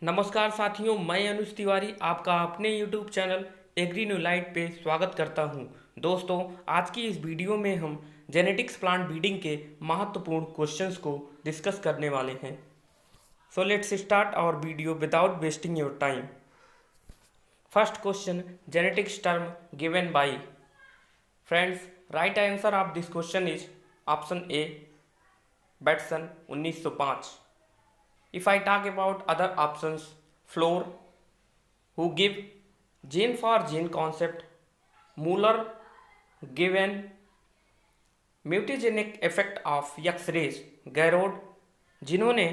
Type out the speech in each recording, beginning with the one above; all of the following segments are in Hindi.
नमस्कार साथियों, मैं अनुज तिवारी आपका अपने YouTube channel Agri New Light पे स्वागत करता हूं। दोस्तों, आज की इस वीडियो में हम जेनेटिक्स प्लांट ब्रीडिंग के महत्वपूर्ण क्वेश्चंस को डिस्कस करने वाले हैं। So let's start our video without wasting your time. First question, genetics term given by. Friends, right answer of this question is option A, Bateson 1905। If I talk about other options, Floor, who give gene for gene concept, Muller given mutagenic effect of X-rays, Garrod जिन्होंने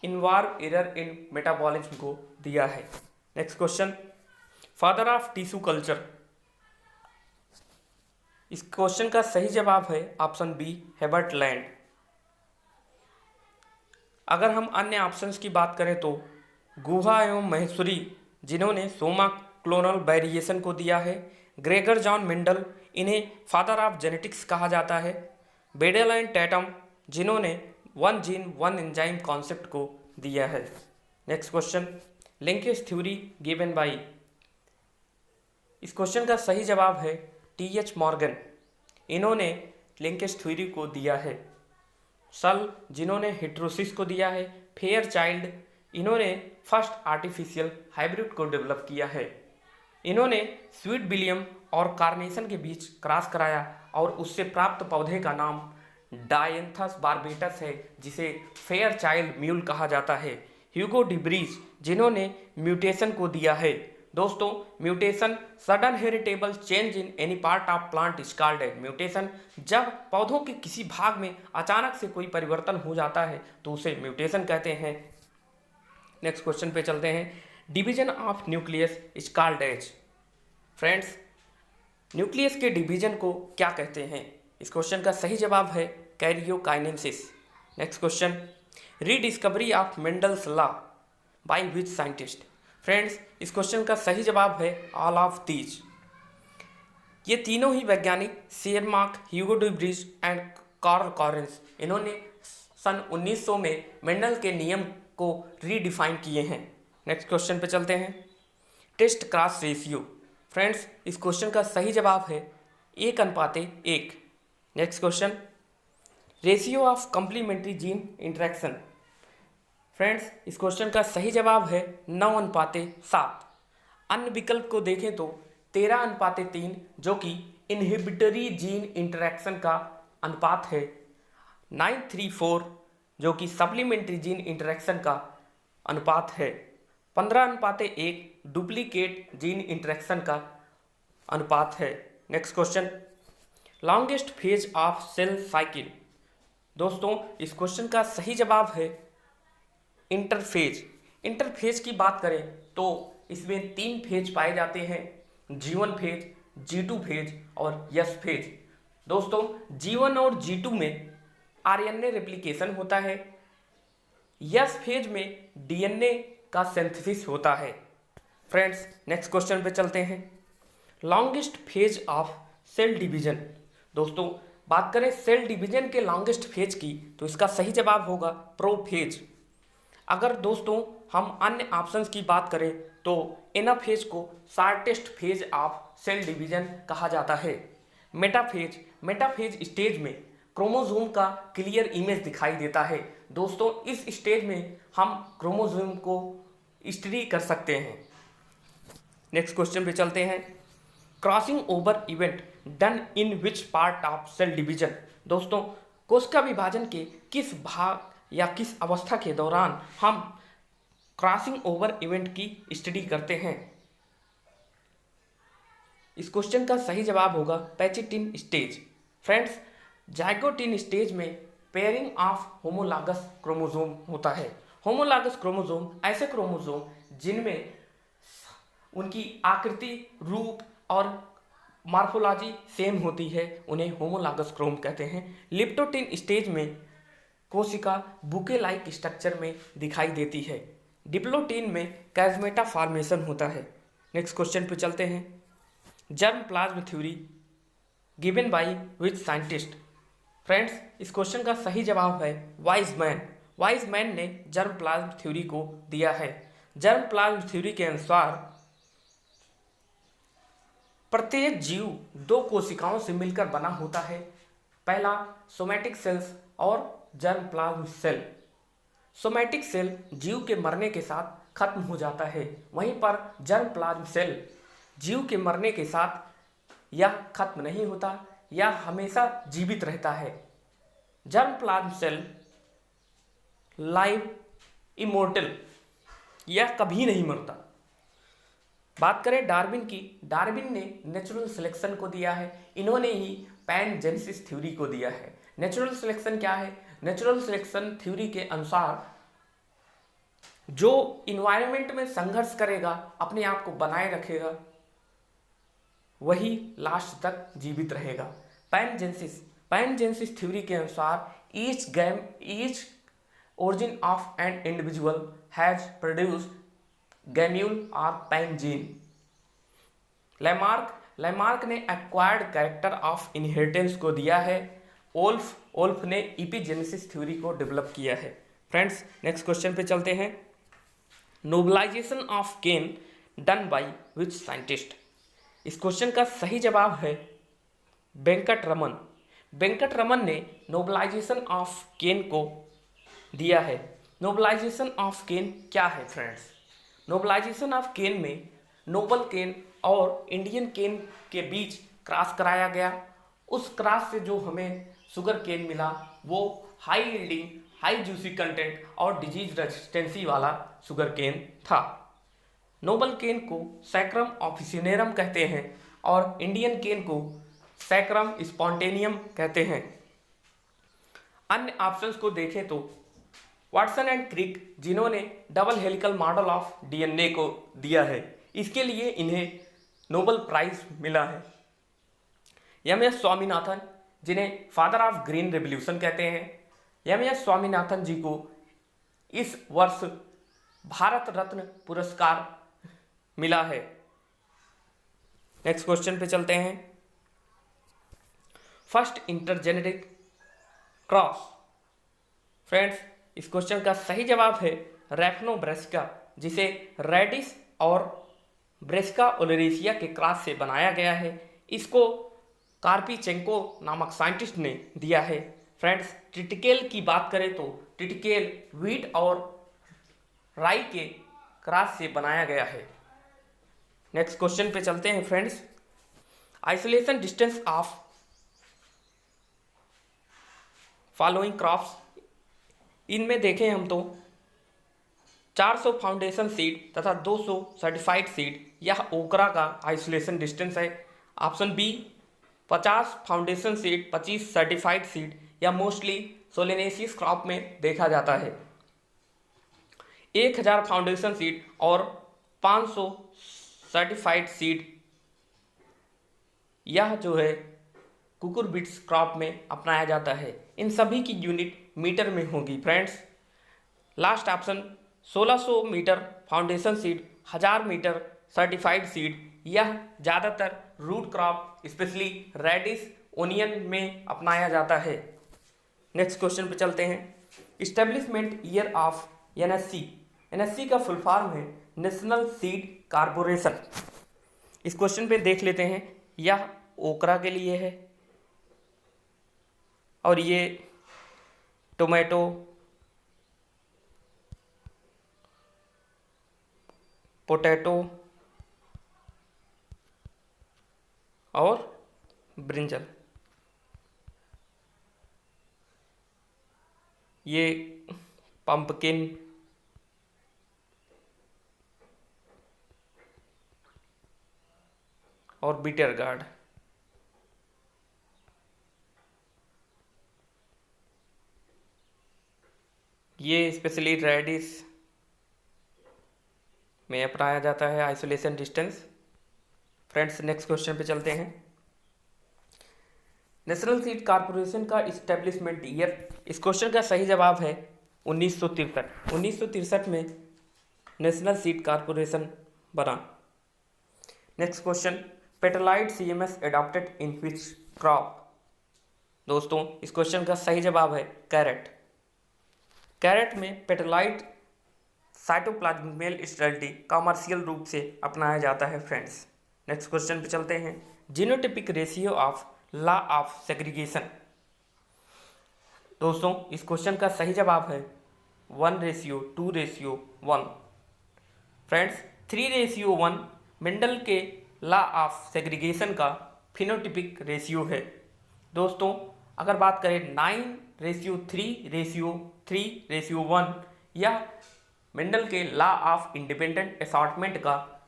इनवार्व एरर इन मेटाबॉलिज्म को दिया है। Next question, father of tissue culture. इस क्वेश्चन का सही जवाब है ऑप्शन बी, हेबर्ट लैंड। अगर हम अन्य ऑप्शंस की बात करें तो गुहा एवं महेश्वरी जिन्होंने सोमा क्लोनल वेरिएशन को दिया है, ग्रेगर जॉन मेंडल, इन्हें फादर ऑफ जेनेटिक्स कहा जाता है, बेडेल एंड टैटम जिन्होंने one gene one enzyme concept को दिया है। Next question, linkage theory given bye. इस क्वेश्चन का सही जवाब है टी.एच. मॉर्गन, इन्होंने लिंकेज थ्योरी को दिया है। सल जिन्होंने हेट्रोसिस को दिया है, फेयर चाइल्ड इन्होंने फर्स्ट आर्टिफिशियल हाइब्रिड को डेवलप किया है। इन्होंने स्वीट विलियम और कार्नेशन के बीच क्रॉस कराया और उससे प्राप्त पौधे का नाम डायंथस बारबेटस है, जिसे फेयर चाइल्ड म्यूल कहा जाता है। ह्यूगो डिब्रीज जिन्होंने म्यूटेशन को दिया है। दोस्तों, mutation sudden heritable change in any part of plant is called as mutation. जब पौधों के किसी भाग में अचानक से कोई परिवर्तन हो जाता है तो उसे म्यूटेशन कहते हैं। नेक्स्ट क्वेश्चन पे चलते हैं, division of nucleus is called as. Friends, nucleus के डिवीजन को क्या कहते हैं? इस क्वेश्चन का सही जवाब है karyokinesis. Next question, rediscovery of Mendel's law by which scientist. Friends, इस क्वेश्चन का सही जवाब है ऑल ऑफ दीज। ये तीनों ही वैज्ञानिक शेरमार्क, ह्यूगो डिब्रीज एंड कार्ल कॉरेंस, इन्होंने सन 1900 में मेंडल के नियम को रीडिफाइन किए हैं। नेक्स्ट क्वेश्चन पे चलते हैं, टेस्ट क्रॉस रेशियो। फ्रेंड्स, इस क्वेश्चन का सही जवाब है 1:1। Next question, ratio of complementary gene interaction. Friends, इस क्वेश्चन का सही जवाब है 9:7। अन्य विकल्प को देखें तो 13:3 जो कि इनहिबिटरी जीन इंटरेक्शन का अनुपात है, 9:3 जो कि सप्लीमेंट्री जीन इंटरेक्शन का अनुपात है, 15:1 डुप्लीकेट जीन इंटरेक्शन का अनुपात है। Next question, longest phase of cell cycle. दोस्तों, इस क्वेश्चन का सही जवाब है इंटरफेज। इंटरफेज की बात करें तो इसमें 3 फेज पाए जाते हैं, G1 फेज, G2 फेज और S फेज। दोस्तों, G1 और G2 में RNA रेप्लिकेशन होता है, S फेज में DNA का सिंथेसिस होता है। फ्रेंड्स, नेक्स्ट क्वेश्चन पे चलते हैं, longest phase of cell division. दोस्तों, बात करें सेल डिवीजन के लॉन्गेस्ट फेज की तो इसका सही जवाब होगा प्रोफेज। अगर दोस्तों हम अन्य ऑप्शंस की बात करें तो एनाफेज को shortest phase of cell division कहा जाता है। मेटाफेज स्टेज में क्रोमोसोम का क्लियर इमेज दिखाई देता है। दोस्तों, इस स्टेज में हम क्रोमोसोम को स्टडी कर सकते हैं। नेक्स्ट क्वेश्चन पे चलते हैं, crossing over event done in which part of cell division. दोस्तों, कोशिका विभाजन के किस भाग या किस अवस्था के दौरान हम क्रॉसिंग ओवर इवेंट की स्टडी करते हैं? इस क्वेश्चन का सही जवाब होगा पैचिटिन स्टेज। फ्रेंड्स, जाइगोटिन स्टेज में पेयरिंग ऑफ होमोलॉगस क्रोमोसोम होता है। होमोलॉगस क्रोमोसोम ऐसे क्रोमोसोम जिनमें उनकी आकृति, रूप और मॉर्फोलॉजी सेम होती है, उन्हें होमोलॉगस क्रोम कहते हैं। लिप्टोटिन स्टेज में कोशिका बुके लाइक स्ट्रक्चर में दिखाई देती है। डिप्लोटीन में कैजमेटा फॉर्मेशन होता है। नेक्स्ट क्वेश्चन पे चलते हैं, germ plasm theory given by which scientist. Friends, इस क्वेश्चन का सही जवाब है वाइजमैन। वाइजमैन ने जर्म प्लाज्म थ्योरी को दिया है। जर्म प्लाज्म थ्योरी के अनुसार प्रत्येक जीव दो कोशिकाओं से मिलकर बना होता है, पहला सोमैटिक सेल्स और germ plasm cell. Somatic cell जीव के मरने के साथ खत्म हो जाता है, वहीं पर जर्म प्लाज्म सेल जीव के मरने के साथ यह खत्म नहीं होता, यह हमेशा जीवित रहता है। Germ plasm cell live immortal, यह कभी नहीं मरता। बात करें डार्विन की, डार्विन ने नेचुरल सिलेक्शन को दिया है, इन्होंने ही पैनजेनेसिस थ्योरी को दिया है। नेचुरल सिलेक्शन क्या है? नेचुरल सिलेक्शन थ्योरी के अनुसार जो इन्वायरमेंट में संघर्ष करेगा, अपने आप को बनाए रखेगा, वही लास्ट तक जीवित रहेगा। पैनजेनेसिस थ्योरी के अनुसार each origin of an individual has produced gamule or pangene। Lamarck ने एक्वायर्ड कैरेक्टर ऑफ इनहेरिटेंस को दिया है। ओल्फ ने इपिजेनेसिस थ्योरी को डेवलप किया है। फ्रेंड्स, नेक्स्ट क्वेश्चन पे चलते हैं। Nobilisation of cane done by which scientist? इस क्वेश्चन का सही जवाब है वेंकट रमन। वेंकट रमन ने नोबलाइजेशन ऑफ केन को दिया है। नोबलाइजेशन ऑफ केन क्या है फ्रेंड्स? नोबलाइजेशन ऑफ केन में नोबल केन और इंडियन केन के बीच क्रॉस कराया गया। उस क्रॉस से जो हमें शुगर केन मिला वो high yielding, high juicy content और डिजीज रेजिस्टेंसी वाला शुगर केन था। नोबल केन को सैक्रम ऑफिसिनेरम कहते हैं और इंडियन केन को सैक्रम स्पॉन्टेनियम कहते हैं। अन्य ऑप्शंस को देखें तो वाटसन एंड क्रिक, जिन्होंने double helical model of DNA को दिया है, इसके लिए इन्हें नोबेल प्राइज मिला है। एम.एस. स्वामीनाथन, जिन्हें फादर ऑफ ग्रीन रेवोल्यूशन कहते हैं, एम.एस. स्वामीनाथन जी को इस वर्ष भारत रत्न पुरस्कार मिला है। नेक्स्ट क्वेश्चन पे चलते हैं। First intergeneric cross. फ्रेंड्स, इस क्वेश्चन का सही जवाब है रैप्नो ब्रेस्का, जिसे रेडिस और ब्रेस्का ओलेरेसिया के क्रॉस से बनाया गया है। इसको कार्पीचेंको नामक साइंटिस्ट ने दिया है। फ्रेंड्स, टिटिकेल की बात करें तो टिटिकेल व्हीट और राई के क्रॉस से बनाया गया है। नेक्स्ट क्वेश्चन पे चलते हैं friends. Isolation distance of following crops, इनमें देखें हम तो 400 फाउंडेशन सीड तथा 200 सर्टिफाइड सीड, यह ओकरा का आइसोलेशन डिस्टेंस है। Option B 50 foundation seed 25 certified seed, यह मोस्टली सोलेनेसियस क्रॉप में देखा जाता है। 1000 फाउंडेशन सीड और 500 सर्टिफाइड सीड, यह जो है कुकुरबिट्स क्रॉप में अपनाया जाता है। इन सभी की यूनिट मीटर में होगी। Friends, last option 1600 metre foundation seed, 1000 metre certified seed, यह ज़्यादातर root crop specially radish onion में अपनाया जाता है। नेक्स्ट क्वेश्चन पे चलते हैं। Establishment year of NSC. NSC का फुल फॉर्म है नेशनल सीड कॉर्पोरेशन। इस क्वेश्चन पे देख लेते हैं। यह ओकरा के लिए है और ये टोमेटो, पोटैटो और ब्रिंजल, ये पंपकिन, और बीटर गार्ड। ये स्पेशली रेडिस में अपनाया जाता है isolation distance. Friends, next question पे चलते हैं। नेशनल सीड कॉर्पोरेशन का इस्टेब्लिशमेंट ईयर, इस क्वेश्चन का सही जवाब है 1963। 1963 में नेशनल सीड कॉर्पोरेशन बना। Next question, petaloid CMS adopted in which crop. दोस्तों, इस क्वेश्चन का सही जवाब है कैरेट। कैरेट में पेटलाइट साइटोप्लाज्मिक मेल स्टेरिलिटी कॉमर्शियल रूप से अपनाया जाता है फ्रेंड्स। नेक्स्ट क्वेश्चन पे चलते हैं। Genotypic ratio of law of segregation. दोस्तों इस क्वेश्चन का सही जवाब है 1:2:1। फ्रेंड्स 3:1 मेंडल के लॉ ऑफ सेग्रीगेशन का फिनोटिपिक रेशियो है। दोस्तों अगर बात करें 9:3:3:1 या मेंडल के लॉ ऑफ इंडिपेंडेंट असॉर्टमेंट का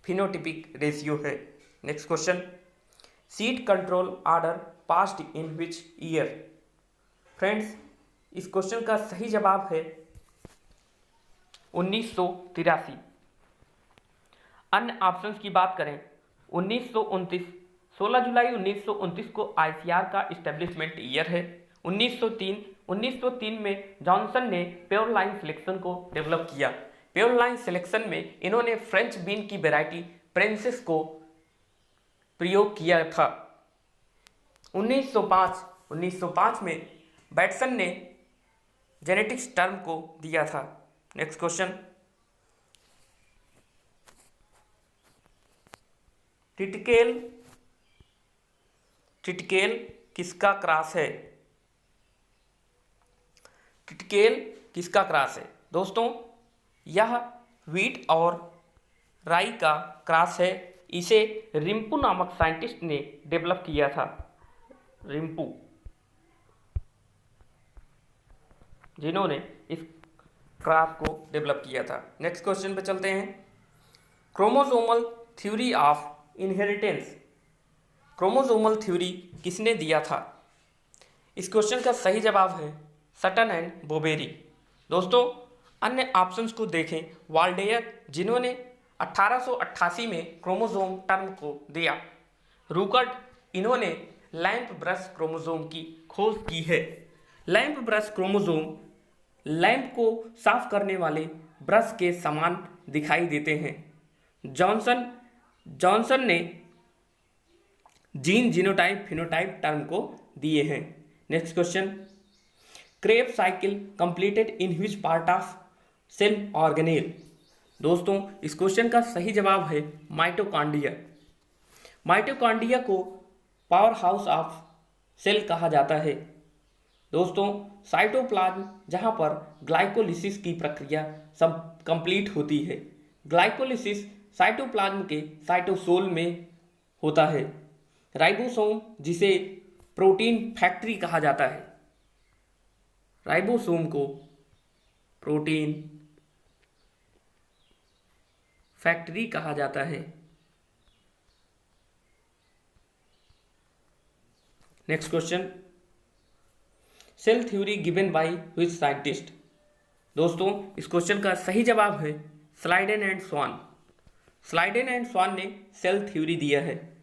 फिनोटिपिक रेशियो है। Next question, seed control order passed in which year. Friends इस क्वेश्चन का सही जवाब है 1983। अन्य ऑप्शंस की बात करें 1929, 16 जुलाई 1929 को आईसीआर का इस्टेब्लिशमेंट ईयर है। 1903 में जॉनसन ने प्योर लाइन सिलेक्शन को डेवलप किया। प्योर लाइन सिलेक्शन में इन्होंने फ्रेंच बीन की वैरायटी प्रिंसेस को प्रयोग किया था। 1905 में बैटसन ने जेनेटिक्स टर्म को दिया था। नेक्स्ट क्वेश्चन, टिटकेल किसका क्रॉस है? टिटकेल किसका क्रॉस है? दोस्तों यह व्हीट और राई का क्रॉस है। इसे रिम्पू नामक साइंटिस्ट ने डेवलप किया था। रिम्पू, जिन्होंने इस क्रॉस को डेवलप किया था। नेक्स्ट क्वेश्चन पे चलते हैं। Chromosomal theory of inheritance. Chromosomal theory किसने दिया था? इस क्वेश्चन का सही जवाब है सटन एंड बोबेरी। दोस्तों अन्य ऑप्शंस को देखें। वाल्डेयर, जिन्होंने 1888 में क्रोमोसोम टर्म को दिया। रूकर्ट, इन्होंने लैंप ब्रश क्रोमोसोम की खोज की है। लैंप ब्रश क्रोमोसोम लैंप को साफ करने वाले ब्रश के समान दिखाई देते हैं। जॉनसन ने जीन जीनोटाइप फिनोटाइप टर्म को दिए हैं। Next question, Krebs cycle completed in which part of cell organelle. दोस्तों इस क्वेश्चन का सही जवाब है माइटोकॉन्ड्रिया। माइटोकॉन्ड्रिया को पावर हाउस ऑफ सेल कहा जाता है। दोस्तों साइटोप्लाज्म, जहां पर ग्लाइकोलिसिस की प्रक्रिया सब कंप्लीट होती है। ग्लाइकोलिसिस साइटोप्लाज्म के साइटोसोल में होता है। राइबोसोम, जिसे प्रोटीन फैक्ट्री कहा जाता है, राइबोसोम को प्रोटीन फैक्ट्री कहा जाता है। Next question, cell theory given by which scientist. दोस्तों इस क्वेश्चन का सही जवाब है Schleiden and Schwann. Schleiden and Schwann ने सेल थ्योरी दिया है।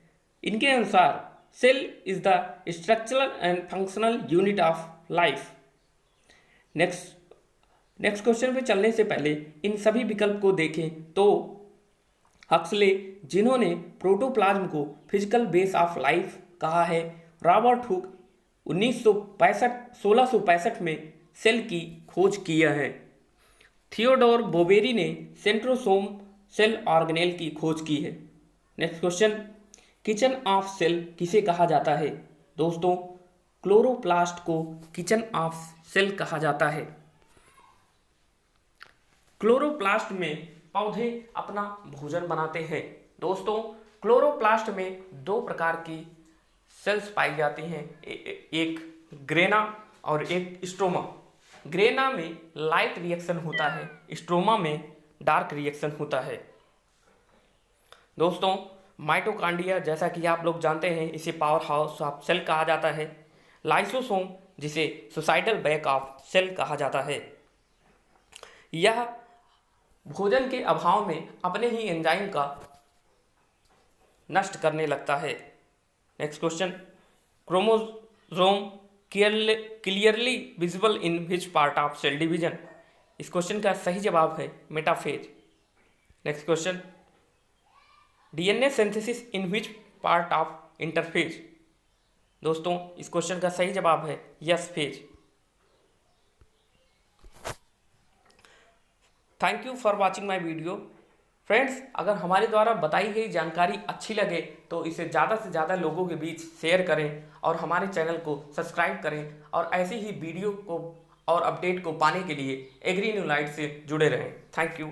इनके अनुसार cell is the structural and functional unit of life. Next question पे चलने से पहले इन सभी विकल्प को देखें तो हक्सले, जिन्होंने प्रोटोप्लाज्म को फिजिकल बेस ऑफ लाइफ कहा है। रॉबर्ट हुक 1665 में सेल की खोज किया है। थियोडोर बोबेरी ने सेंट्रोसोम सेल ऑर्गेनेल की खोज की है। Next question, kitchen of cell किसे कहा जाता है? दोस्तों क्लोरोप्लास्ट को किचन ऑफ सेल कहा जाता है। क्लोरोप्लास्ट में पौधे अपना भोजन बनाते हैं। दोस्तों क्लोरोप्लास्ट में दो प्रकार की सेल्स पाई जाती हैं, एक ग्रेना और एक स्ट्रोमा। ग्रेना में लाइट रिएक्शन होता है, स्ट्रोमा में डार्क रिएक्शन होता है। दोस्तों माइटोकॉन्ड्रिया, जैसा कि आप लोग जानते हैं, इसे पावर हाउस ऑफ सेल कहा जाता है। लाइसोसोम, जिसे सुसाइडल बैक ऑफ सेल कहा जाता है, यह भोजन के अभाव में अपने ही एंजाइम का नष्ट करने लगता है। Next question, chromosome clearly visible in which part of cell division. इस क्वेश्चन का सही जवाब है metaphase. Next question, DNA synthesis in which part of interphase. दोस्तों इस क्वेश्चन का सही जवाब है S phase. Thank you for watching my video. Friends, अगर हमारे द्वारा बताई गई जानकारी अच्छी लगे तो इसे ज़्यादा से ज़्यादा लोगों के बीच शेयर करें और हमारे चैनल को सब्सक्राइब करें और ऐसी ही वीडियो को और अपडेट को पाने के लिए एग्री न्यू लाइट से जुड़े रहें। Thank you.